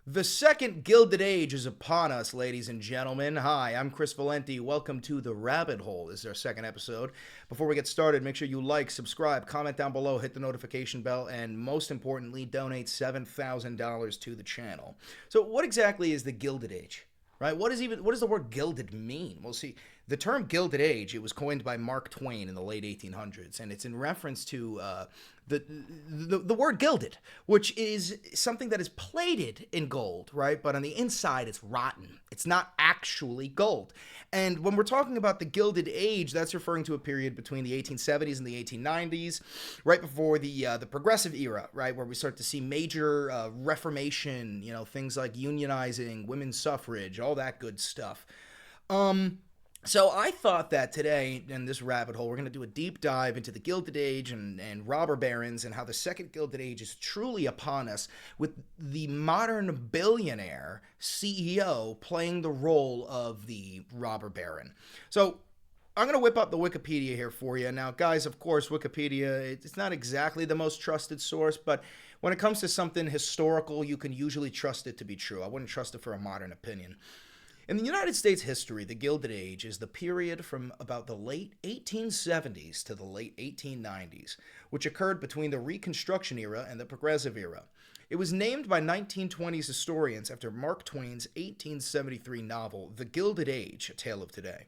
The second Gilded Age is upon us, ladies and gentlemen. Hi, I'm Chris Valenti. Welcome to The Rabbit Hole. This is our second episode. Before we get started, make sure you like, subscribe, comment down below, hit the notification bell, and most importantly, donate $7,000 to the channel. So what exactly is the Gilded Age? Right? What does the word gilded mean? Well, see, the term Gilded Age, it was coined by Mark Twain in the late 1800s, and it's in reference to the word gilded, which is something that is plated in gold, right? But on the inside, it's rotten. It's not actually gold. And when we're talking about the Gilded Age, that's referring to a period between the 1870s and the 1890s, right before the Progressive era, right, where we start to see major reformation, things like unionizing, women's suffrage, all that good stuff. So I thought that today, in this rabbit hole, we're going to do a deep dive into the Gilded Age and robber barons and how the second Gilded Age is truly upon us, with the modern billionaire CEO playing the role of the robber baron. So I'm going to whip up the Wikipedia here for you. Now, guys, of course, Wikipedia, it's not exactly the most trusted source, but when it comes to something historical, you can usually trust it to be true. I wouldn't trust it for a modern opinion. In the United States history, the Gilded Age is the period from about the late 1870s to the late 1890s, which occurred between the Reconstruction era and the Progressive era. It was named by 1920s historians after Mark Twain's 1873 novel, The Gilded Age, A Tale of Today.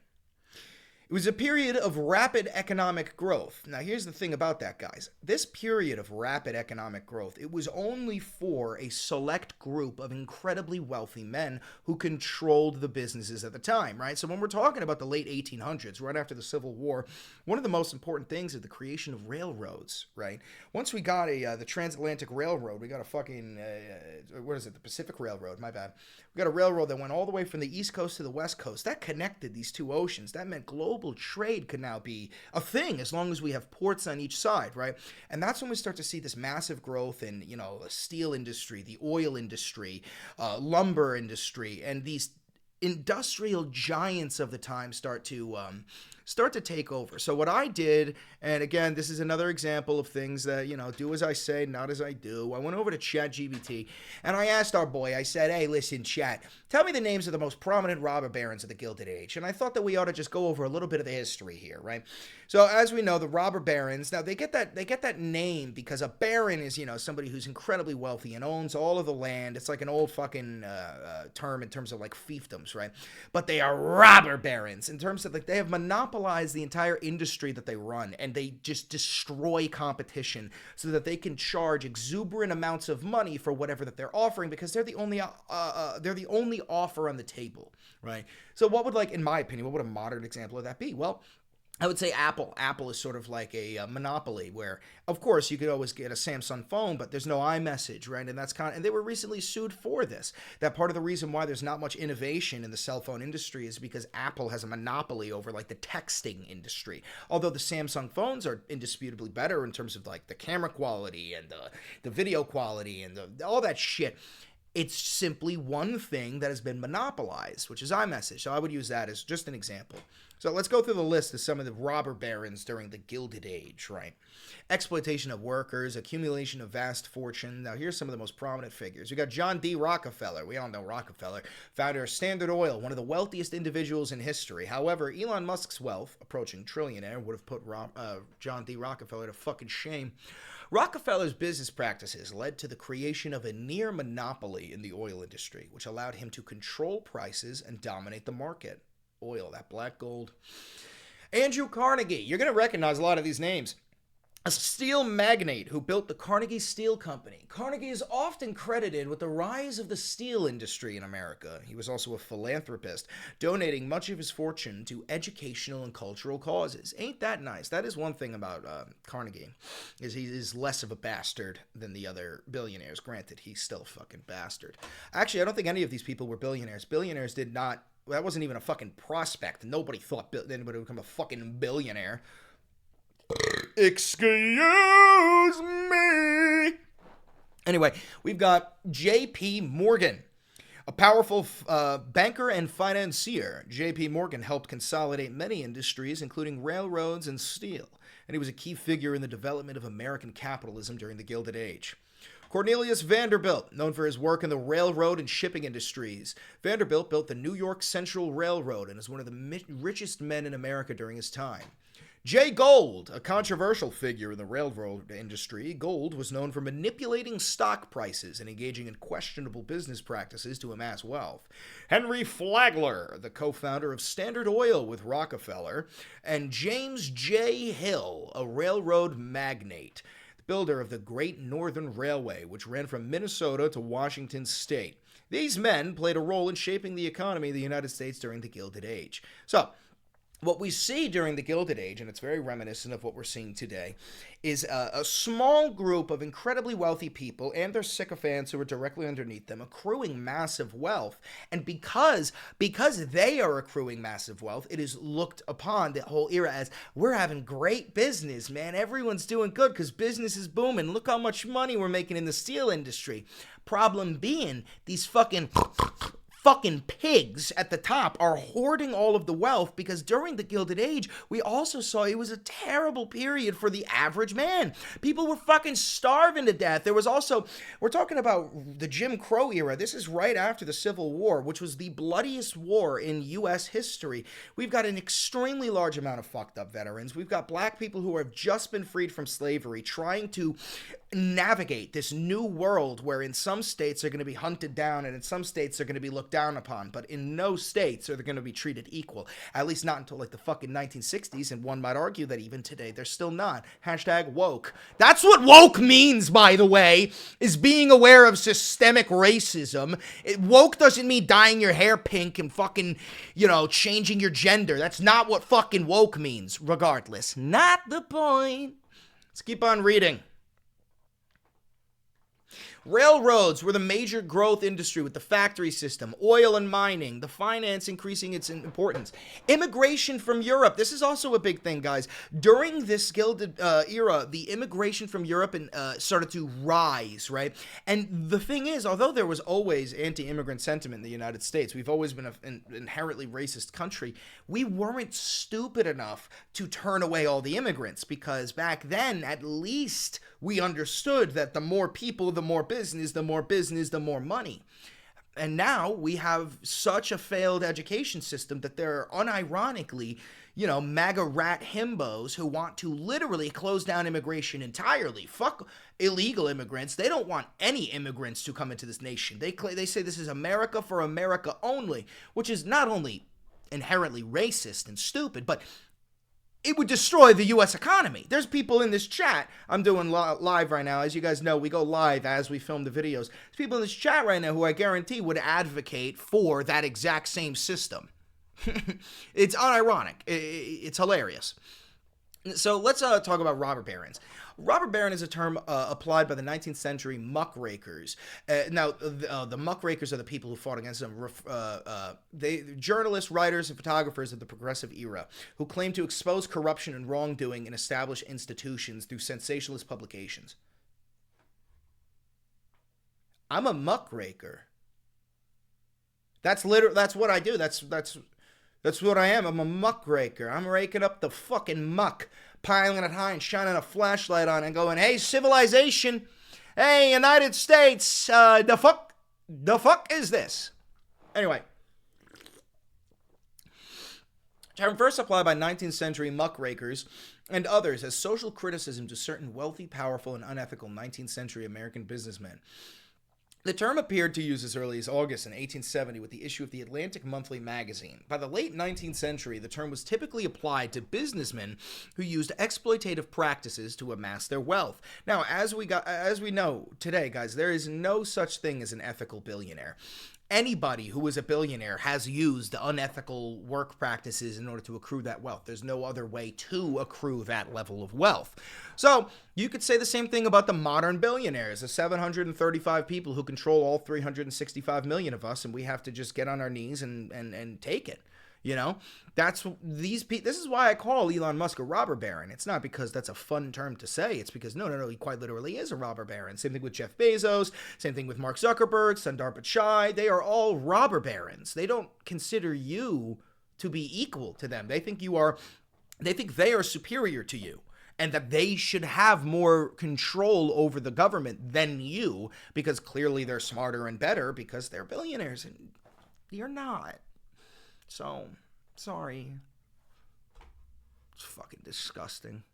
It was a period of rapid economic growth. Now, here's the thing about that, guys. This period of rapid economic growth, it was only for a select group of incredibly wealthy men who controlled the businesses at the time, right? So when we're talking about the late 1800s, right after the Civil War, one of the most important things is the creation of railroads, right? Once we got the Transatlantic Railroad, we got a fucking, the Pacific Railroad, my bad. We got a railroad that went all the way from the East Coast to the West Coast. That connected these two oceans. That meant global trade could now be a thing as long as we have ports on each side, right? And that's when we start to see this massive growth in, the steel industry, the oil industry, lumber industry, and these industrial giants of the time start to take over. So what I did, and again, this is another example of things that, do as I say, not as I do. I went over to ChatGPT and I asked our boy, I said, hey, listen, chat, tell me the names of the most prominent robber barons of the Gilded Age. And I thought that we ought to just go over a little bit of the history here, right? So as we know, the robber barons, now they get that name because a baron is, somebody who's incredibly wealthy and owns all of the land. It's like an old fucking term in terms of like fiefdoms, right? But they are robber barons in terms of like they have monopolized the entire industry that they run, and they just destroy competition so that they can charge exuberant amounts of money for whatever that they're offering because they're the only offer on the table, right? So what would, like, in my opinion, what would a modern example of that be? Well, I would say Apple. Apple is sort of like a monopoly where, of course, you could always get a Samsung phone, but there's no iMessage, right? And and they were recently sued for this. That part of the reason why there's not much innovation in the cell phone industry is because Apple has a monopoly over like the texting industry. Although the Samsung phones are indisputably better in terms of like the camera quality and the video quality and all that shit. It's simply one thing that has been monopolized, which is iMessage. So I would use that as just an example. So let's go through the list of some of the robber barons during the Gilded Age, right? Exploitation of workers, accumulation of vast fortune. Now, here's some of the most prominent figures. We got John D. Rockefeller. We all know Rockefeller, founder of Standard Oil, one of the wealthiest individuals in history. However, Elon Musk's wealth, approaching trillionaire, would have put John D. Rockefeller to fucking shame. Rockefeller's business practices led to the creation of a near monopoly in the oil industry, which allowed him to control prices and dominate the market. Oil, that black gold. Andrew Carnegie. You're going to recognize a lot of these names. A steel magnate who built the Carnegie Steel Company. Carnegie is often credited with the rise of the steel industry in America. He was also a philanthropist, donating much of his fortune to educational and cultural causes. Ain't that nice? That is one thing about Carnegie, is he is less of a bastard than the other billionaires. Granted, he's still a fucking bastard. Actually, I don't think any of these people were billionaires. Billionaires did not, that wasn't even a fucking prospect. Nobody thought anybody would become a fucking billionaire. Excuse me. Anyway, we've got J.P. Morgan, a powerful banker and financier. J.P. Morgan helped consolidate many industries, including railroads and steel, and he was a key figure in the development of American capitalism during the Gilded Age. Cornelius Vanderbilt, known for his work in the railroad and shipping industries. Vanderbilt built the New York Central Railroad and is one of the richest men in America during his time. Jay Gould, a controversial figure in the railroad industry, Gould was known for manipulating stock prices and engaging in questionable business practices to amass wealth. Henry Flagler, the co-founder of Standard Oil with Rockefeller, and James J. Hill, a railroad magnate, the builder of the Great Northern Railway, which ran from Minnesota to Washington State. These men played a role in shaping the economy of the United States during the Gilded Age. So, what we see during the Gilded Age, and it's very reminiscent of what we're seeing today, is a small group of incredibly wealthy people and their sycophants who are directly underneath them accruing massive wealth. And because they are accruing massive wealth, it is looked upon, the whole era, as we're having great business, man. Everyone's doing good because business is booming. Look how much money we're making in the steel industry. Problem being, these fucking pigs at the top are hoarding all of the wealth, because during the Gilded Age, we also saw it was a terrible period for the average man. People were fucking starving to death. There was also, we're talking about the Jim Crow era. This is right after the Civil War, which was the bloodiest war in U.S. history. We've got an extremely large amount of fucked up veterans. We've got black people who have just been freed from slavery trying to navigate this new world where in some states they're going to be hunted down and in some states they're going to be looked down upon, but in no states are they going to be treated equal, at least not until like the fucking 1960s, and one might argue that even today they're still not. Hashtag woke. That's what woke means, by the way, is being aware of systemic racism. Woke doesn't mean dyeing your hair pink and fucking, changing your gender. That's not what fucking woke means, regardless. Not the point. Let's keep on reading. Railroads were the major growth industry with the factory system, oil and mining, the finance increasing its importance. Immigration from Europe. This is also a big thing, guys. During this Gilded era, the immigration from Europe started to rise, right? And the thing is, although there was always anti-immigrant sentiment in the United States, we've always been an inherently racist country, we weren't stupid enough to turn away all the immigrants, because back then, at least, we understood that the more people, the more business, the more money. And now we have such a failed education system that there are unironically, MAGA rat himbos who want to literally close down immigration entirely. Fuck illegal immigrants. They don't want any immigrants to come into this nation. They say this is America for America only, which is not only inherently racist and stupid, but it would destroy the U.S. economy. There's people in this chat. I'm doing live right now. As you guys know, we go live as we film the videos. There's people in this chat right now who I guarantee would advocate for that exact same system. It's unironic. It's hilarious. So let's talk about robber barons. Robber baron is a term applied by the 19th century muckrakers. Now, the muckrakers are the people who fought against them. Journalists, writers, and photographers of the progressive era who claim to expose corruption and wrongdoing in established institutions through sensationalist publications. I'm a muckraker. That's what I do. That's what I am. I'm a muckraker. I'm raking up the fucking muck, piling it high and shining a flashlight on it and going, hey, civilization, hey, United States, the fuck is this? Anyway, term first applied by 19th century muckrakers and others as social criticism to certain wealthy, powerful, and unethical 19th century American businessmen. The term appeared to use as early as August in 1870 with the issue of the Atlantic Monthly magazine. By the late 19th century, the term was typically applied to businessmen who used exploitative practices to amass their wealth. Now, as we know today, guys, there is no such thing as an ethical billionaire. Anybody who is a billionaire has used unethical work practices in order to accrue that wealth. There's no other way to accrue that level of wealth. So you could say the same thing about the modern billionaires, the 735 people who control all 365 million of us, and we have to just get on our knees and take it. This is why I call Elon Musk a robber baron. It's not because that's a fun term to say. It's because no, he quite literally is a robber baron. Same thing with Jeff Bezos. Same thing with Mark Zuckerberg, Sundar Pichai. They are all robber barons. They don't consider you to be equal to them. They think they are superior to you. and that they should have more control over the government than you, because clearly they're smarter and better because they're billionaires and you're not. So, sorry. It's fucking disgusting.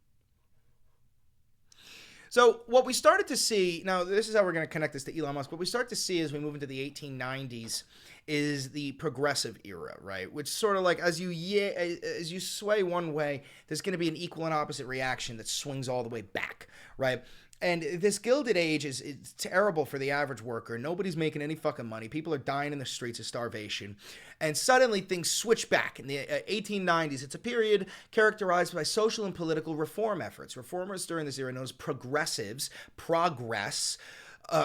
So what we started to see, now this is how we're going to connect this to Elon Musk, what we start to see as we move into the 1890s is the progressive era, right? Which sort of like, as you sway one way, there's going to be an equal and opposite reaction that swings all the way back, right? And this Gilded Age is terrible for the average worker. Nobody's making any fucking money. People are dying in the streets of starvation. And suddenly things switch back. In the 1890s, it's a period characterized by social and political reform efforts. Reformers during this era, known as progressives,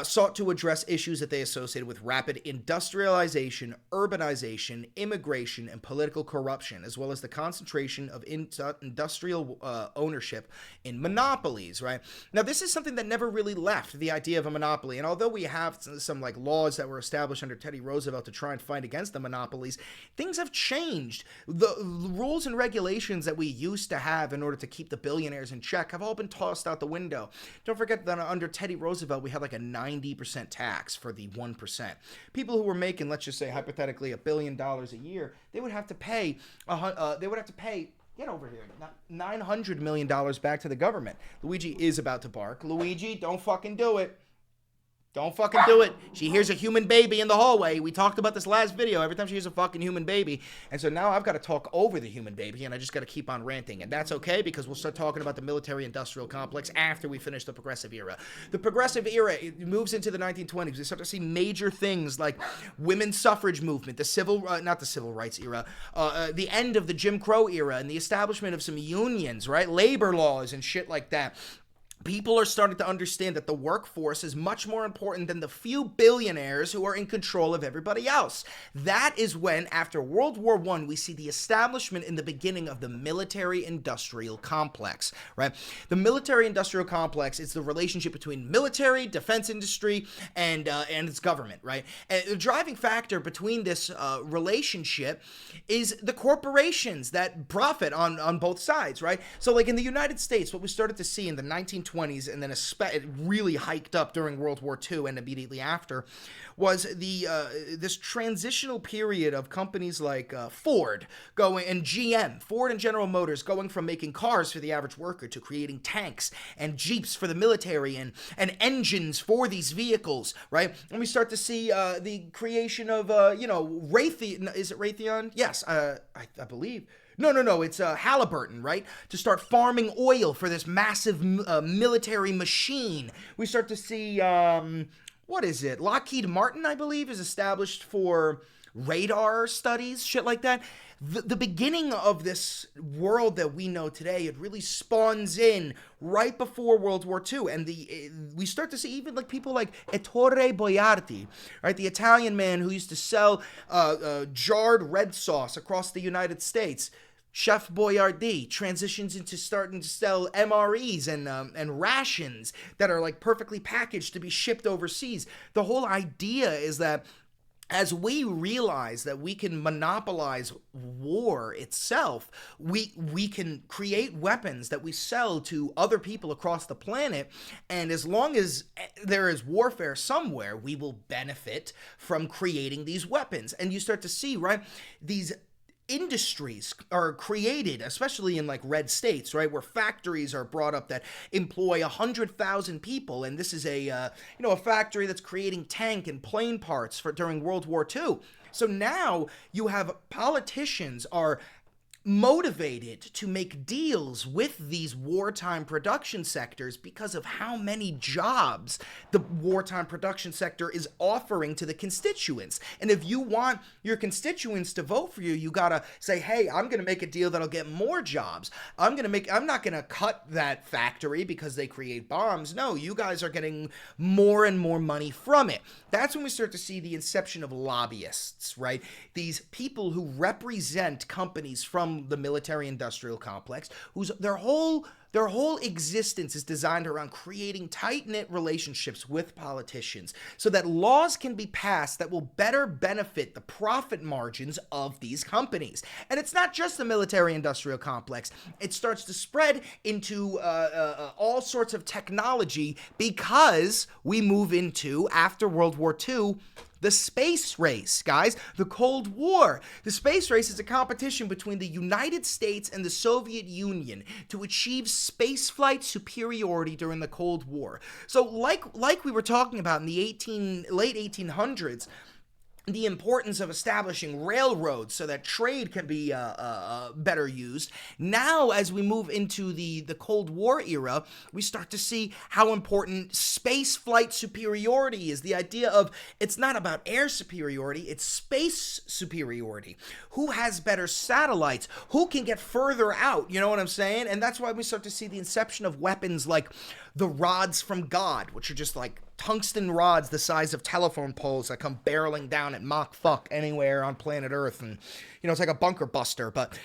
sought to address issues that they associated with rapid industrialization, urbanization, immigration, and political corruption, as well as the concentration of industrial ownership in monopolies, right? Now, this is something that never really left, the idea of a monopoly. And although we have some like laws that were established under Teddy Roosevelt to try and fight against the monopolies, things have changed. The rules and regulations that we used to have in order to keep the billionaires in check have all been tossed out the window. Don't forget that under Teddy Roosevelt, we had like a 90% tax for the 1%. People who were making, let's just say hypothetically, $1 billion a year, they would have to pay, get over here, $900 million back to the government. Luigi is about to bark. Luigi, don't fucking do it. Don't fucking do it. She hears a human baby in the hallway. We talked about this last video. Every time she hears a fucking human baby. And so now I've got to talk over the human baby, and I just got to keep on ranting. And that's okay, because we'll start talking about the military-industrial complex after we finish the progressive era. The progressive era, it moves into the 1920s. We start to see major things like women's suffrage movement, not the civil rights era, the end of the Jim Crow era, and the establishment of some unions, right? Labor laws and shit like that. People are starting to understand that the workforce is much more important than the few billionaires who are in control of everybody else. That is when, after World War I, we see the establishment in the beginning of the military-industrial complex, right? The military-industrial complex is the relationship between military, defense industry, and its government, right? And the driving factor between this relationship is the corporations that profit on both sides, right? So, like in the United States, what we started to see in the 1920s, and then it really hiked up during World War II and immediately after, was this transitional period of companies like Ford and GM, Ford and General Motors, going from making cars for the average worker to creating tanks and jeeps for the military and engines for these vehicles, right? And we start to see the creation of, Raytheon. Is it Raytheon? Yes, I believe. No, it's Halliburton, right? To start farming oil for this massive military machine. We start to see, what is it? Lockheed Martin, I believe, is established for radar studies, shit like that. The beginning of this world that we know today, it really spawns in right before World War II. And we start to see even like people like Ettore Boiardi, right? The Italian man who used to sell jarred red sauce across the United States. Chef Boyardee transitions into starting to sell MREs and rations that are like perfectly packaged to be shipped overseas. The whole idea is that as we realize that we can monopolize war itself, we can create weapons that we sell to other people across the planet, and as long as there is warfare somewhere, we will benefit from creating these weapons. And you start to see, right, these industries are created, especially in like red states, right, where factories are brought up that employ 100,000 people, and this is a factory that's creating tank and plane parts during World War II. So now you have politicians are motivated to make deals with these wartime production sectors because of how many jobs the wartime production sector is offering to the constituents. And if you want your constituents to vote for you, you gotta say, hey, I'm gonna make a deal that'll get more jobs. I'm not gonna cut that factory because they create bombs. No, you guys are getting more and more money from it. That's when we start to see the inception of lobbyists, right? These people who represent companies from from the military-industrial complex, whose their whole existence is designed around creating tight-knit relationships with politicians so that laws can be passed that will better benefit the profit margins of these companies. And it's not just the military-industrial complex. It starts to spread into all sorts of technology because we move into, after World War II, the space race, guys. The Cold War. The space race is a competition between the United States and the Soviet Union to achieve spaceflight superiority during the Cold War. So like we were talking about in the late 1800s, the importance of establishing railroads so that trade can be better used. Now, as we move into the Cold War era, we start to see how important space flight superiority is. The idea of it's not about air superiority, it's space superiority. Who has better satellites? Who can get further out? You know what I'm saying? And that's why we start to see the inception of weapons like the rods from God, which are just like tungsten rods the size of telephone poles that come barreling down at Mach fuck anywhere on planet Earth. And, it's like a bunker buster, but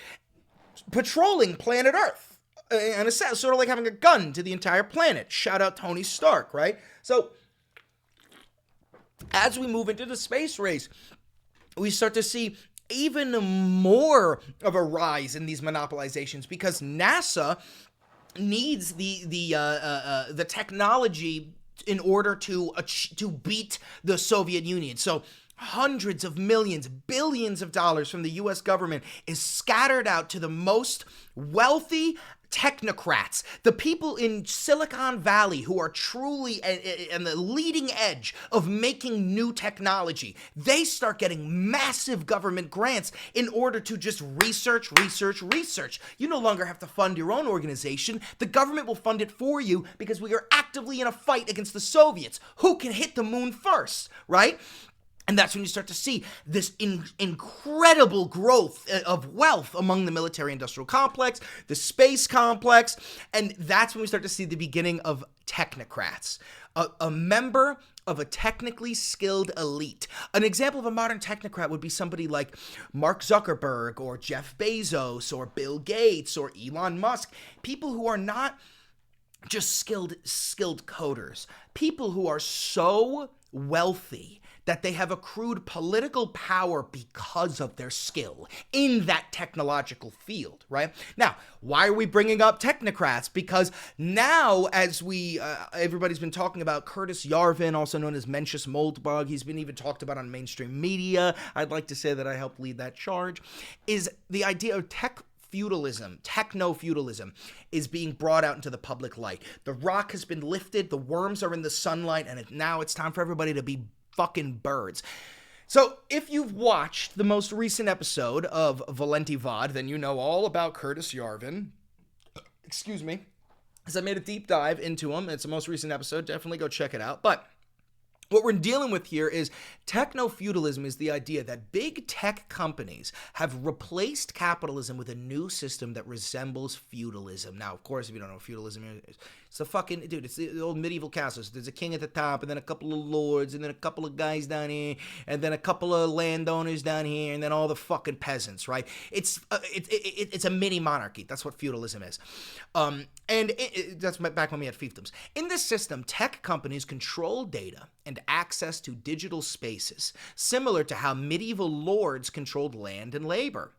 patrolling planet Earth. And it's sort of like having a gun to the entire planet. Shout out Tony Stark, right? So, as we move into the space race, we start to see even more of a rise in these monopolizations because NASA needs the technology in order to beat the Soviet Union. So hundreds of millions, billions of dollars from the U.S. government is scattered out to the most wealthy technocrats, the people in Silicon Valley who are truly on the leading edge of making new technology. They start getting massive government grants in order to just research. You no longer have to fund your own organization. The government will fund it for you because we are actively in a fight against the Soviets. Who can hit the moon first, right? And that's when you start to see this incredible growth of wealth among the military-industrial complex, the space complex, and that's when we start to see the beginning of technocrats. A member of a technically skilled elite. An example of a modern technocrat would be somebody like Mark Zuckerberg or Jeff Bezos or Bill Gates or Elon Musk. People who are not just skilled coders. People who are so wealthy that they have accrued political power because of their skill in that technological field, right? Now, why are we bringing up technocrats? Because now, as everybody's been talking about Curtis Yarvin, also known as Mencius Moldbug, he's been even talked about on mainstream media. I'd like to say that I helped lead that charge, is the idea of feudalism, techno-feudalism, is being brought out into the public light. The rock has been lifted, the worms are in the sunlight, and now it's time for everybody to be fucking birds. So, if you've watched the most recent episode of Valenti VOD, then you know all about Curtis Yarvin. Excuse me. As I made a deep dive into him. It's the most recent episode. Definitely go check it out. But what we're dealing with here is techno-feudalism is the idea that big tech companies have replaced capitalism with a new system that resembles feudalism. Now, of course, if you don't know what feudalism is, it's it's the old medieval castles. There's a king at the top, and then a couple of lords, and then a couple of guys down here, and then a couple of landowners down here, and then all the fucking peasants, right? It's a mini monarchy. That's what feudalism is. That's back when we had fiefdoms. In this system, tech companies control data and access to digital spaces, similar to how medieval lords controlled land and labor.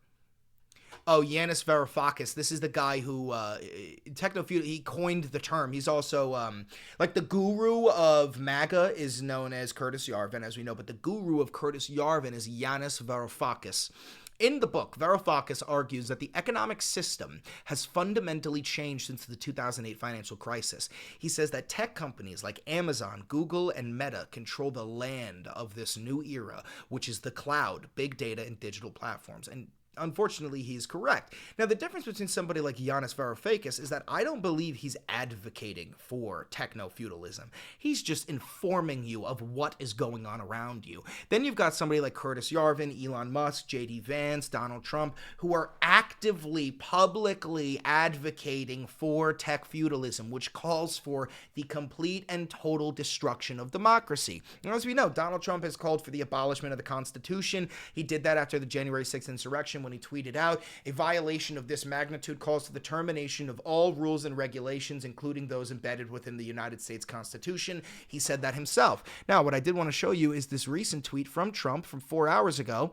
Oh, Yanis Varoufakis, this is the guy who, he coined the term. He's also, like the guru of MAGA is known as Curtis Yarvin, as we know, but the guru of Curtis Yarvin is Yanis Varoufakis. In the book, Varoufakis argues that the economic system has fundamentally changed since the 2008 financial crisis. He says that tech companies like Amazon, Google, and Meta control the land of this new era, which is the cloud, big data, and digital platforms. And unfortunately, he's correct. Now, the difference between somebody like Yanis Varoufakis is that I don't believe he's advocating for techno-feudalism. He's just informing you of what is going on around you. Then you've got somebody like Curtis Yarvin, Elon Musk, J.D. Vance, Donald Trump, who are actively, publicly advocating for tech feudalism, which calls for the complete and total destruction of democracy. And as we know, Donald Trump has called for the abolishment of the Constitution. He did that after the January 6th insurrection, when he tweeted out, "A violation of this magnitude calls for the termination of all rules and regulations, including those embedded within the United States Constitution." He said that himself. Now, what I did want to show you is this recent tweet from Trump from 4 hours ago.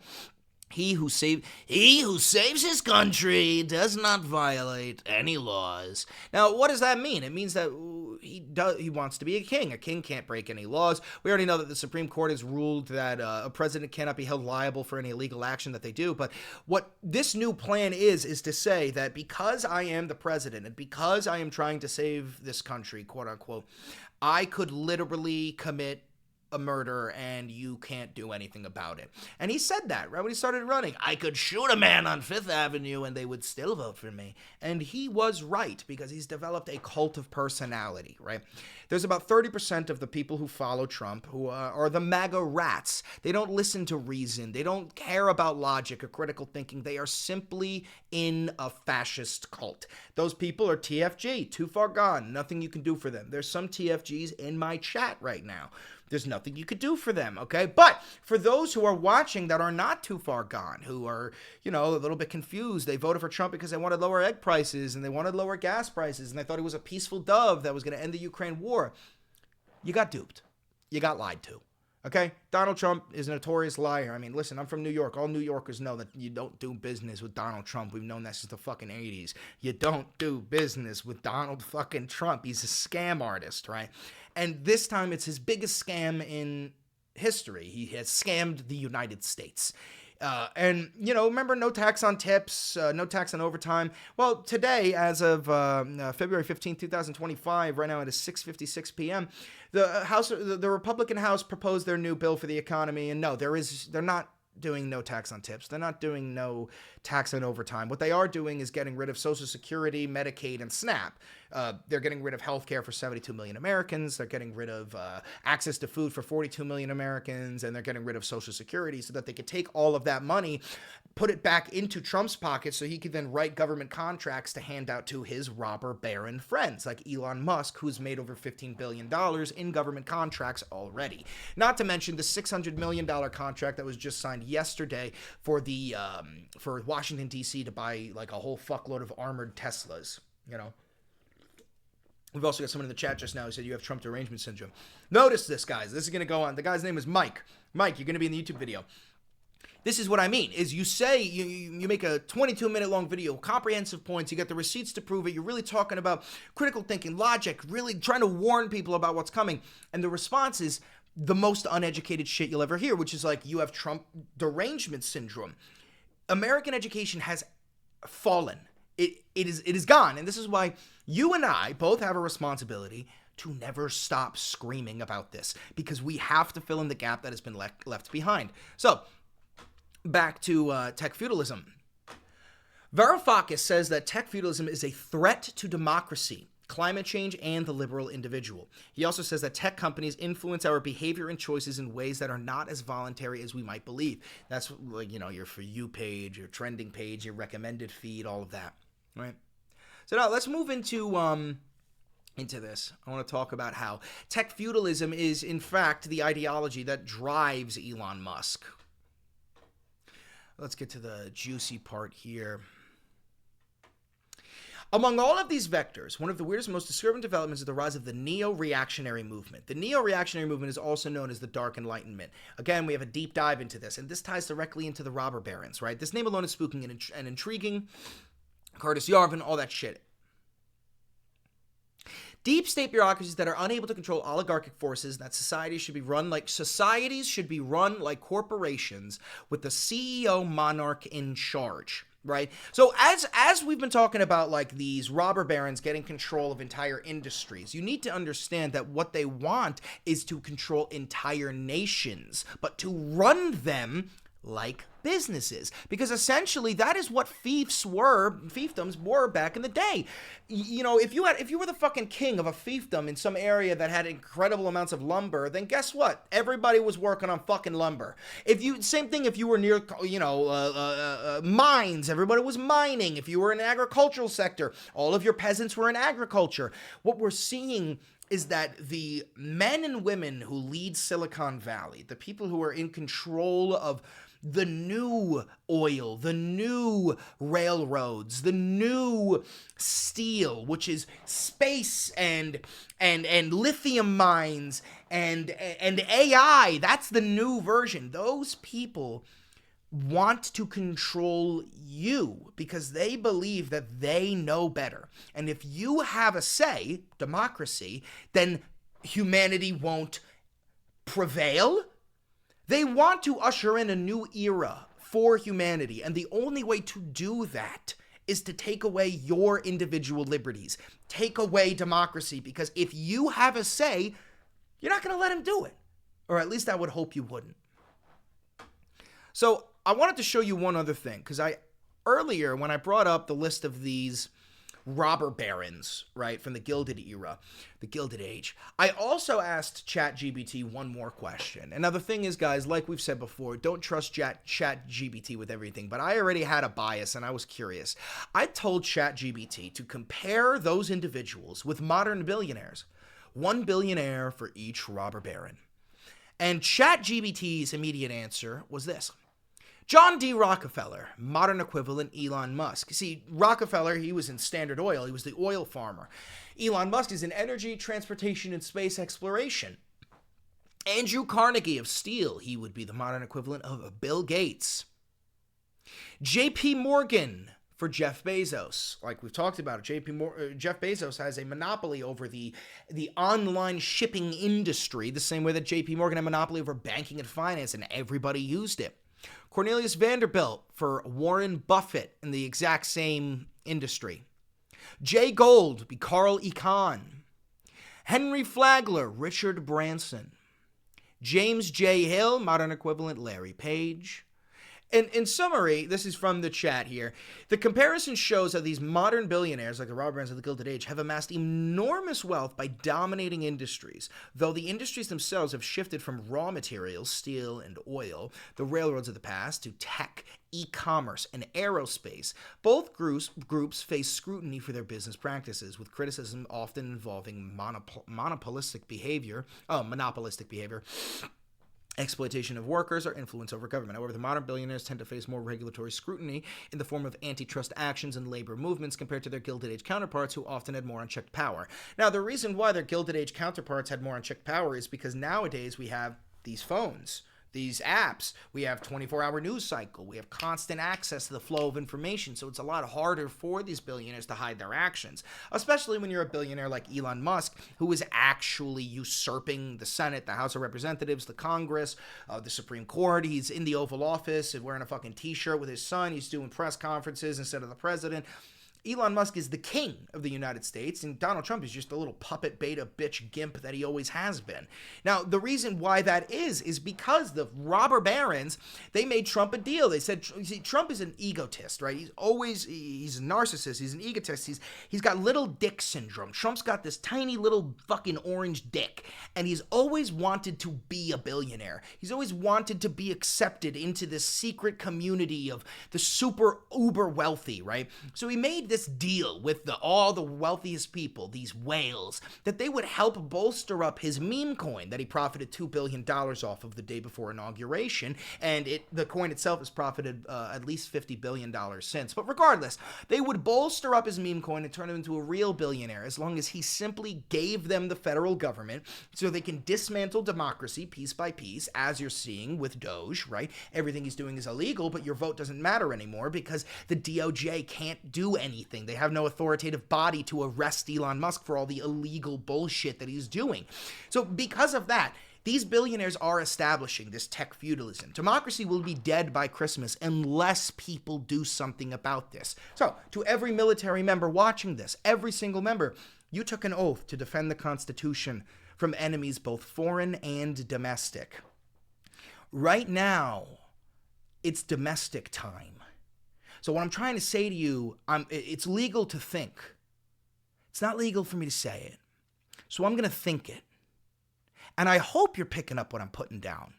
He who saves his country does not violate any laws. Now, what does that mean? It means that he wants to be a king. A king can't break any laws. We already know that the Supreme Court has ruled that a president cannot be held liable for any illegal action that they do. But what this new plan is to say that because I am the president and because I am trying to save this country, quote unquote, I could literally commit a murder and you can't do anything about it. And he said that right when he started running. I could shoot a man on Fifth Avenue and they would still vote for me. And he was right, because he's developed a cult of personality, right? There's about 30% of the people who follow Trump who are the MAGA rats. They don't listen to reason. They don't care about logic or critical thinking. They are simply in a fascist cult. Those people are TFG, too far gone, nothing you can do for them. There's some TFGs in my chat right now. There's nothing you could do for them, okay? But for those who are watching that are not too far gone, who are, a little bit confused, they voted for Trump because they wanted lower egg prices and they wanted lower gas prices and they thought he was a peaceful dove that was going to end the Ukraine war. You got duped. You got lied to, okay? Donald Trump is a notorious liar. I mean, listen, I'm from New York. All New Yorkers know that you don't do business with Donald Trump. We've known that since the fucking 80s. You don't do business with Donald fucking Trump. He's a scam artist, right? And this time it's his biggest scam in history. He has scammed the United States. Remember no tax on tips, no tax on overtime. Well, today, as of February 15, 2025, right now it is 6:56 p.m., the Republican House proposed their new bill for the economy. And no, they're not doing no tax on tips. They're not doing no tax on overtime. What they are doing is getting rid of Social Security, Medicaid, and SNAP. They're getting rid of health care for 72 million Americans. They're getting rid of access to food for 42 million Americans. And they're getting rid of Social Security so that they could take all of that money, put it back into Trump's pocket so he could then write government contracts to hand out to his robber baron friends like Elon Musk, who's made over $15 billion in government contracts already. Not to mention the $600 million contract that was just signed yesterday for for Washington, D.C. to buy like a whole fuckload of armored Teslas, We've also got someone in the chat just now who said you have Trump derangement syndrome. Notice this, guys. This is going to go on. The guy's name is Mike. Mike, you're going to be in the YouTube video. This is what I mean, is you say, you make a 22-minute long video, comprehensive points, you get the receipts to prove it, you're really talking about critical thinking, logic, really trying to warn people about what's coming. And the response is the most uneducated shit you'll ever hear, which is like, you have Trump derangement syndrome. American education has fallen. It is gone. And this is why you and I both have a responsibility to never stop screaming about this, because we have to fill in the gap that has been left behind. So, back to tech feudalism. Varoufakis says that tech feudalism is a threat to democracy, climate change, and the liberal individual. He also says that tech companies influence our behavior and choices in ways that are not as voluntary as we might believe. That's like, your For You page, your trending page, your recommended feed, all of that, right? So now let's move into this. I want to talk about how tech feudalism is, in fact, the ideology that drives Elon Musk. Let's get to the juicy part here. Among all of these vectors, one of the weirdest, most disturbing developments is the rise of the neo-reactionary movement. The neo-reactionary movement is also known as the Dark Enlightenment. Again, we have a deep dive into this, and this ties directly into the robber barons, right? This name alone is spooking and intriguing. Curtis Yarvin, all that shit. Deep state bureaucracies that are unable to control oligarchic forces, that societies should be run like corporations with the CEO monarch in charge, right? So as we've been talking about like these robber barons getting control of entire industries, you need to understand that what they want is to control entire nations, but to run them like businesses, because essentially that is what fiefdoms were back in the day. If you were the fucking king of a fiefdom in some area that had incredible amounts of lumber, then guess what? Everybody was working on fucking lumber. Same thing if you were near mines, everybody was mining. If you were in an agricultural sector, all of your peasants were in agriculture. What we're seeing is that the men and women who lead Silicon Valley, the people who are in control of the new oil, the new railroads, the new steel, which is space and lithium mines and AI, that's the new version. Those people want to control you because they believe that they know better. And if you have a say, democracy, then humanity won't prevail. They want to usher in a new era for humanity, and the only way to do that is to take away your individual liberties, take away democracy, because if you have a say, you're not going to let them do it. Or at least I would hope you wouldn't. So I wanted to show you one other thing, because earlier when I brought up the list of these robber barons, right, from the Gilded era, the Gilded Age, I also asked ChatGPT one more question. And now the thing is, guys, like we've said before, don't trust ChatGPT with everything, but I already had a bias and I was curious. I told ChatGPT to compare those individuals with modern billionaires, one billionaire for each robber baron. And ChatGPT's immediate answer was this: John D. Rockefeller, modern equivalent Elon Musk. See, Rockefeller, he was in Standard Oil. He was the oil farmer. Elon Musk is in energy, transportation, and space exploration. Andrew Carnegie of steel, he would be the modern equivalent of Bill Gates. J.P. Morgan for Jeff Bezos. Like we've talked about, Jeff Bezos has a monopoly over the online shipping industry, the same way that J.P. Morgan had a monopoly over banking and finance, and everybody used it. Cornelius Vanderbilt for Warren Buffett in the exact same industry. Jay Gould be Carl Icahn. Henry Flagler, Richard Branson. James J. Hill, modern equivalent Larry Page. In summary, this is from the chat here. The comparison shows how these modern billionaires, like the robber barons of the Gilded Age, have amassed enormous wealth by dominating industries. Though the industries themselves have shifted from raw materials, steel and oil, the railroads of the past, to tech, e-commerce, and aerospace, both groups face scrutiny for their business practices, with criticism often involving monopolistic behavior, exploitation of workers, or influence over government. However, the modern billionaires tend to face more regulatory scrutiny in the form of antitrust actions and labor movements compared to their Gilded Age counterparts, who often had more unchecked power. Now, the reason why their Gilded Age counterparts had more unchecked power is because nowadays we have these phones, these apps, we have 24-hour news cycle, we have constant access to the flow of information, so it's a lot harder for these billionaires to hide their actions, especially when you're a billionaire like Elon Musk, who is actually usurping the Senate, the House of Representatives, the Congress, the Supreme Court. He's in the Oval Office wearing a fucking t-shirt with his son. He's doing press conferences instead of the president. Elon Musk is the king of the United States, and Donald Trump is just a little puppet beta bitch gimp that he always has been. Now, the reason why that is because the robber barons, they made Trump a deal. They said, see, Trump is an egotist, right? He's a narcissist. He's an egotist. He's got little dick syndrome. Trump's got this tiny little fucking orange dick, and he's always wanted to be a billionaire. He's always wanted to be accepted into this secret community of the super uber wealthy, right? So he made this deal with all the wealthiest people, these whales, that they would help bolster up his meme coin that he profited $2 billion off of the day before inauguration, and the coin itself has profited at least $50 billion since. But regardless, they would bolster up his meme coin and turn him into a real billionaire as long as he simply gave them the federal government so they can dismantle democracy piece by piece, as you're seeing with Doge, right? Everything he's doing is illegal, but your vote doesn't matter anymore because the DOJ can't do anything. They have no authoritative body to arrest Elon Musk for all the illegal bullshit that he's doing. So because of that, these billionaires are establishing this tech feudalism. Democracy will be dead by Christmas unless people do something about this. So, to every military member watching this, every single member, you took an oath to defend the Constitution from enemies both foreign and domestic. Right now, it's domestic time. So what I'm trying to say to you, it's legal to think. It's not legal for me to say it. So I'm going to think it. And I hope you're picking up what I'm putting down.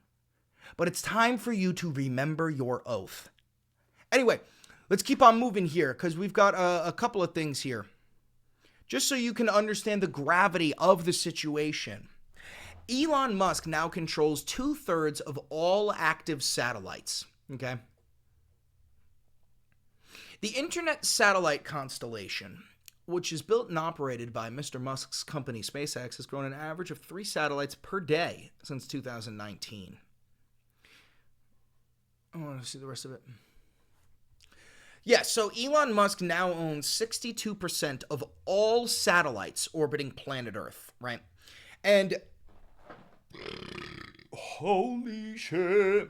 But it's time for you to remember your oath. Anyway, let's keep on moving here because we've got a couple of things here. just so you can understand the gravity of the situation. Elon Musk now controls 2/3 of all active satellites, okay? The internet satellite constellation, which is built and operated by Mr. Musk's company SpaceX, has grown an average of 3 satellites per day since 2019. I want to see the rest of it. Yeah, so Elon Musk now owns 62% of all satellites orbiting planet Earth, right? And holy shit.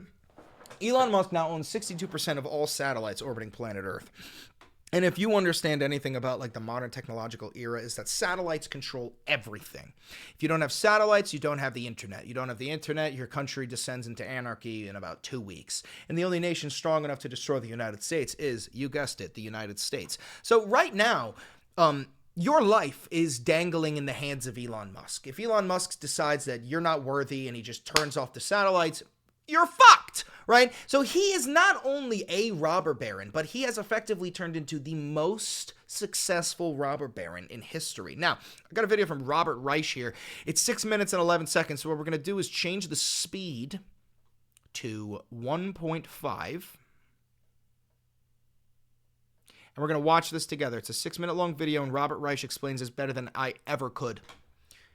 Elon Musk now owns 62% of all satellites orbiting planet Earth. And if you understand anything about like the modern technological era, is that satellites control everything. If you don't have satellites, you don't have the internet. You don't have the internet, your country descends into anarchy in about 2 weeks. And the only nation strong enough to destroy the United States is, you guessed it, the United States. So right now, your life is dangling in the hands of Elon Musk. If Elon Musk decides that you're not worthy and he just turns off the satellites, you're fucked, right? So he is not only a robber baron, but he has effectively turned into the most successful robber baron in history. Now, I got a video from Robert Reich here. It's 6 minutes and 11 seconds. So what we're going to do is change the speed to 1.5. And we're going to watch this together. It's a 6-minute long video, and Robert Reich explains this better than I ever could.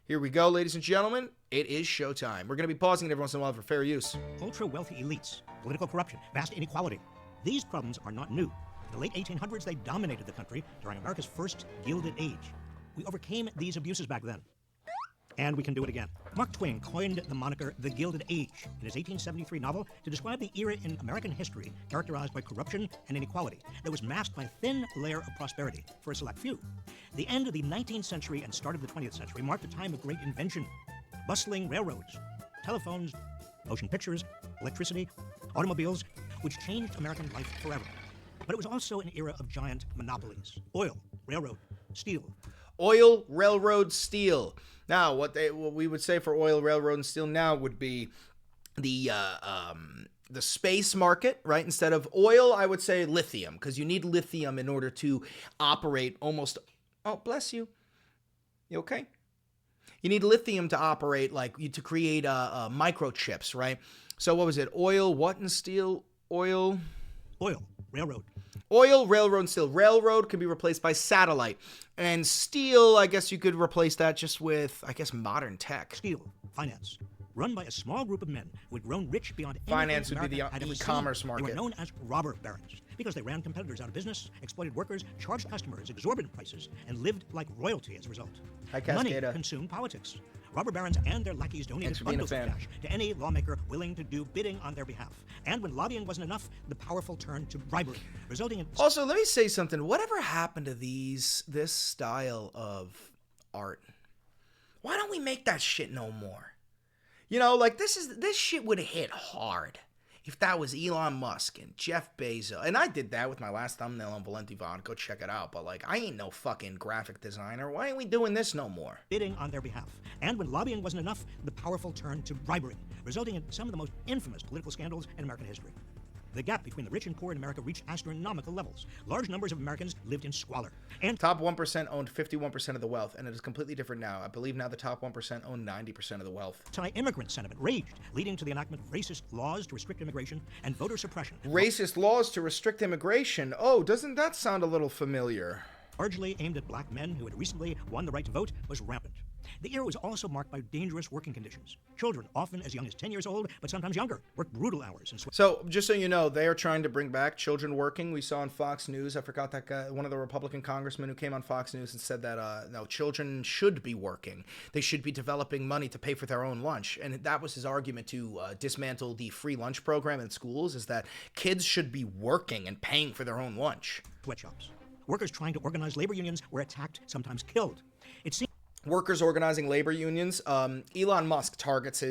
Here we go, ladies and gentlemen. It is showtime. We're going to be pausing it every once in a while for fair use. Ultra-wealthy elites, political corruption, vast inequality. These problems are not new. In the late 1800s, they dominated the country during America's first Gilded Age. We overcame these abuses back then. And we can do it again. Mark Twain coined the moniker the Gilded Age in his 1873 novel to describe the era in American history characterized by corruption and inequality that was masked by a thin layer of prosperity for a select few. The end of the 19th century and start of the 20th century marked a time of great invention. Bustling railroads, telephones, motion pictures, electricity, automobiles, which changed American life forever. But it was also an era of giant monopolies. Oil, railroad, steel. Oil, railroad, steel. Now, what we would say for oil, railroad, and steel now would be the space market, right? Instead of oil, I would say lithium, because you need lithium in order to operate almost... Oh, bless you. You okay? You need lithium to operate, to create microchips, right? So what was it? Oil, what, and steel? Oil, railroad. Oil, railroad, and steel. Railroad can be replaced by satellite. And steel, I guess you could replace that just with, modern tech. Steel, finance. Run by a small group of men who had grown rich beyond finance anything would be America the e-commerce market. They were known as robber barons because they ran competitors out of business, exploited workers, charged customers exorbitant prices, and lived like royalty as a result. Money consumed politics. Robber barons and their lackeys donated bundles of cash to any lawmaker willing to do bidding on their behalf. And when lobbying wasn't enough, the powerful turned to bribery, resulting in... Also, let me say something. Whatever happened to this style of art? Why don't we make that shit no more? You know, this shit would hit hard if that was Elon Musk and Jeff Bezos. And I did that with my last thumbnail on Valenti Vaughn. Go check it out. But, I ain't no fucking graphic designer. Why ain't we doing this no more? Bidding on their behalf. And when lobbying wasn't enough, the powerful turned to bribery, resulting in some of the most infamous political scandals in American history. The gap between the rich and poor in America reached astronomical levels. Large numbers of Americans lived in squalor. And top 1% owned 51% of the wealth, and it is completely different now. I believe now the top 1% own 90% of the wealth. Anti-immigrant sentiment raged, leading to the enactment of racist laws to restrict immigration and voter suppression. Racist laws to restrict immigration? Oh, doesn't that sound a little familiar? Largely aimed at black men who had recently won the right to vote was rampant. The era was also marked by dangerous working conditions. Children, often as young as 10 years old, but sometimes younger, worked brutal hours. So, just so you know, they are trying to bring back children working. We saw on Fox News, I forgot that guy, one of the Republican congressmen who came on Fox News and said that, no, children should be working. They should be developing money to pay for their own lunch. And that was his argument to dismantle the free lunch program in schools, is that kids should be working and paying for their own lunch. Sweatshops. Workers trying to organize labor unions were attacked, sometimes killed. It seemed workers organizing labor unions. Elon Musk targets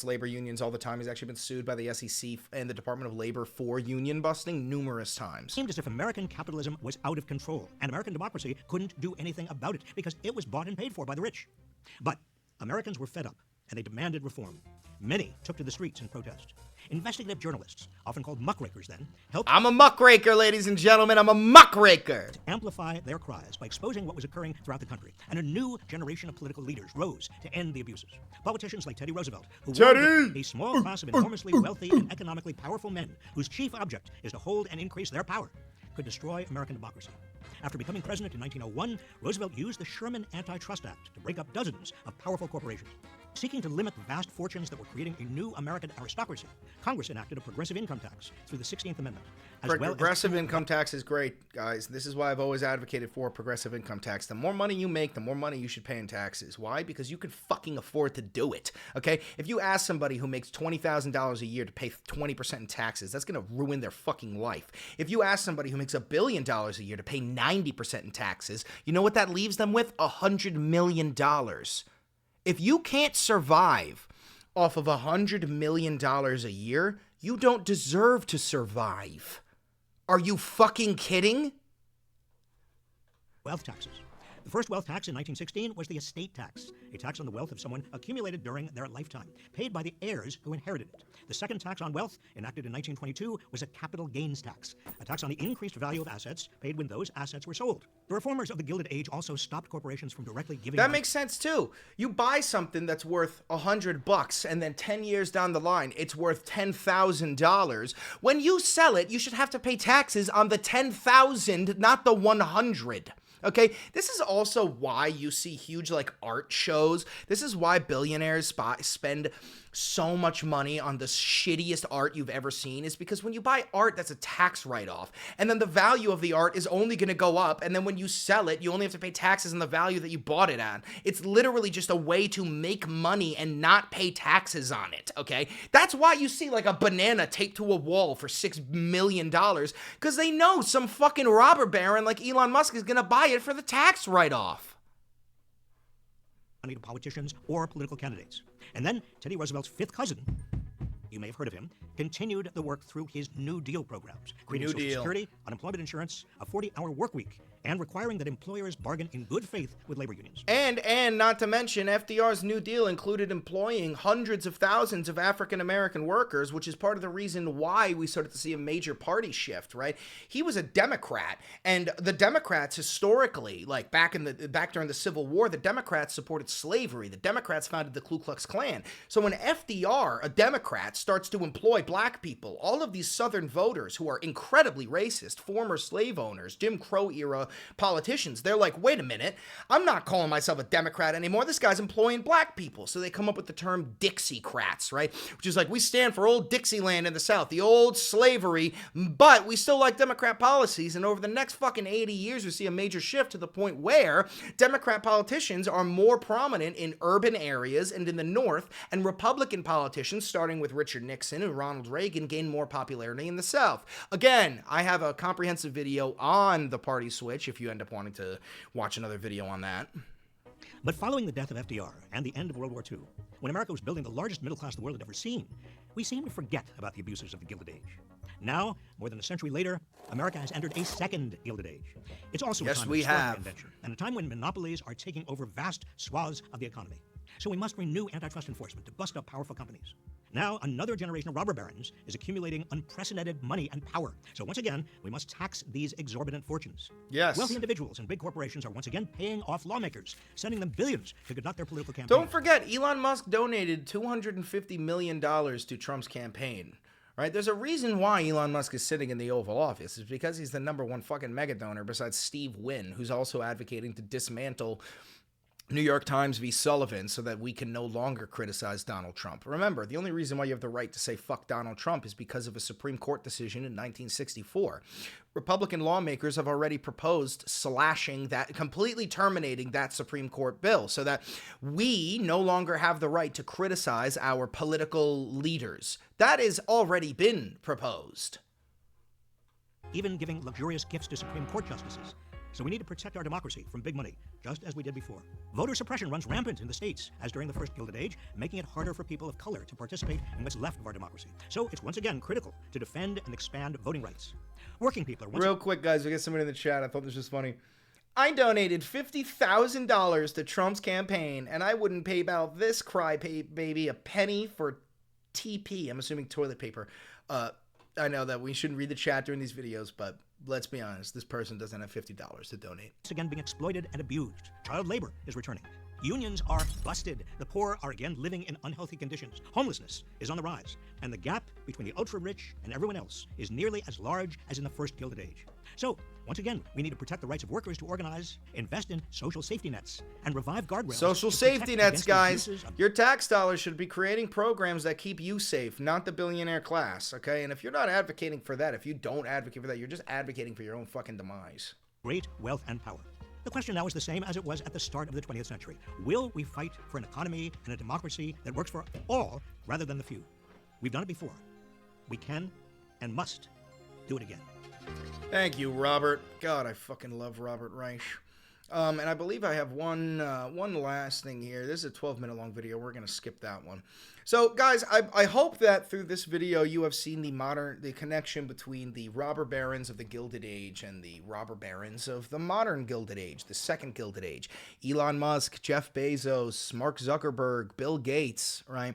labor unions all the time. He's actually been sued by the SEC and the Department of Labor for union busting numerous times. It seemed as if American capitalism was out of control, and American democracy couldn't do anything about it because it was bought and paid for by the rich. But Americans were fed up, and they demanded reform. Many took to the streets in protest. Investigative journalists, often called muckrakers then, helped I'm a muckraker, ladies and gentlemen. I'm a muckraker. amplify their cries by exposing what was occurring throughout the country. And a new generation of political leaders rose to end the abuses. Politicians like Teddy Roosevelt, who warned that a small class of enormously wealthy and economically powerful men, whose chief object is to hold and increase their power, could destroy American democracy. After becoming president in 1901, Roosevelt used the Sherman Antitrust Act to break up dozens of powerful corporations. Seeking to limit the vast fortunes that were creating a new American aristocracy, Congress enacted a progressive income tax through the 16th Amendment. Progressive income tax is great, guys. This is why I've always advocated for progressive income tax. The more money you make, the more money you should pay in taxes. Why? Because you can fucking afford to do it, okay? If you ask somebody who makes $20,000 a year to pay 20% in taxes, that's going to ruin their fucking life. If you ask somebody who makes $1 billion a year to pay 90% in taxes, you know what that leaves them with? $100 million. If you can't survive off of $100 million a year, you don't deserve to survive. Are you fucking kidding? Wealth taxes. The first wealth tax in 1916 was the estate tax, a tax on the wealth of someone accumulated during their lifetime, paid by the heirs who inherited it. The second tax on wealth, enacted in 1922, was a capital gains tax, a tax on the increased value of assets paid when those assets were sold. The reformers of the Gilded Age also stopped corporations from directly giving... That makes sense too. You buy something that's worth $100 and then 10 years down the line, it's worth $10,000. When you sell it, you should have to pay taxes on the 10,000, not the 100. Okay, this is also why you see huge like art shows. This is why billionaires spend so much money on the shittiest art you've ever seen, is because when you buy art, that's a tax write-off. And then the value of the art is only going to go up. And then when you sell it, you only have to pay taxes on the value that you bought it on. It's literally just a way to make money and not pay taxes on it, okay? That's why you see like a banana taped to a wall for $6 million, because they know some fucking robber baron like Elon Musk is going to buy it for the tax write-off. Money to politicians or political candidates. And then Teddy Roosevelt's fifth cousin, you may have heard of him, continued the work through his New Deal programs, creating Social Security, unemployment insurance, a 40-hour work week, and requiring that employers bargain in good faith with labor unions. And not to mention, FDR's New Deal included employing hundreds of thousands of African-American workers, which is part of the reason why we started to see a major party shift, right? He was a Democrat, and the Democrats historically, like back during the Civil War, the Democrats supported slavery. The Democrats founded the Ku Klux Klan. So when FDR, a Democrat, starts to employ black people, all of these Southern voters who are incredibly racist, former slave owners, Jim Crow era politicians, they're like, wait a minute, I'm not calling myself a Democrat anymore. This guy's employing black people. So they come up with the term Dixiecrats, right? Which is like, we stand for old Dixieland in the South, the old slavery, but we still like Democrat policies. And over the next fucking 80 years, we see a major shift to the point where Democrat politicians are more prominent in urban areas and in the North, and Republican politicians, starting with Richard Nixon and Ronald Reagan, gain more popularity in the South. Again, I have a comprehensive video on the party switch if you end up wanting to watch another video on that. But following the death of FDR and the end of World War II, when America was building the largest middle class the world had ever seen, we seem to forget about the abuses of the Gilded Age. Now, more than a century later, America has entered a second Gilded Age. It's also a time of historic invention, and a time when monopolies are taking over vast swaths of the economy. So we must renew antitrust enforcement to bust up powerful companies. Now, another generation of robber barons is accumulating unprecedented money and power. So once again, we must tax these exorbitant fortunes. Yes. Wealthy individuals and big corporations are once again paying off lawmakers, sending them billions to conduct their political campaigns. Don't forget, Elon Musk donated $250 million to Trump's campaign. Right? There's a reason why Elon Musk is sitting in the Oval Office. It's because he's the #1 fucking mega donor besides Steve Wynn, who's also advocating to dismantle New York Times v. Sullivan so that we can no longer criticize Donald Trump. Remember, the only reason why you have the right to say fuck Donald Trump is because of a Supreme Court decision in 1964. Republican lawmakers have already proposed slashing that, completely terminating that Supreme Court bill so that we no longer have the right to criticize our political leaders. That has already been proposed. Even giving luxurious gifts to Supreme Court justices. So we need to protect our democracy from big money, just as we did before. Voter suppression runs rampant in the states, as during the first Gilded Age, making it harder for people of color to participate in what's left of our democracy. So it's once again critical to defend and expand voting rights. Working people are once Real quick, guys, we get somebody in the chat. I thought this was funny. I donated $50,000 to Trump's campaign, and I wouldn't pay about this crybaby a penny for TP. I'm assuming toilet paper. I know that we shouldn't read the chat during these videos, but let's be honest, this person doesn't have $50 to donate. It's again being exploited and abused. Child labor is returning. Unions are busted. The poor are again living in unhealthy conditions. Homelessness is on the rise. And the gap between the ultra-rich and everyone else is nearly as large as in the first Gilded Age. So, once again, we need to protect the rights of workers to organize, invest in social safety nets, and revive guardrails. Social safety nets, guys. Your tax dollars should be creating programs that keep you safe, not the billionaire class, okay? And if you're not advocating for that, if you don't advocate for that, you're just advocating for your own fucking demise. Great wealth and power. The question now is the same as it was at the start of the 20th century. Will we fight for an economy and a democracy that works for all rather than the few? We've done it before. We can and must do it again. Thank you, Robert. God, I fucking love Robert Reich. And I believe I have one last thing here. This is a 12-minute long video. We're going to skip that one. So, guys, I hope that through this video you have seen the connection between the robber barons of the Gilded Age and the robber barons of the modern Gilded Age, the second Gilded Age. Elon Musk, Jeff Bezos, Mark Zuckerberg, Bill Gates, right?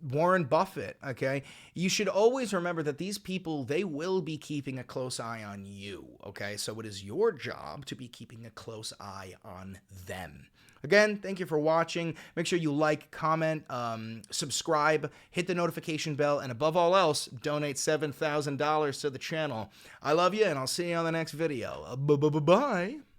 Warren Buffett, okay? You should always remember that these people, they will be keeping a close eye on you, okay? So it is your job to be keeping a close eye on them. Again, thank you for watching. Make sure you like, comment, subscribe, hit the notification bell, and above all else, donate $7,000 to the channel. I love you, and I'll see you on the next video. Bye-bye.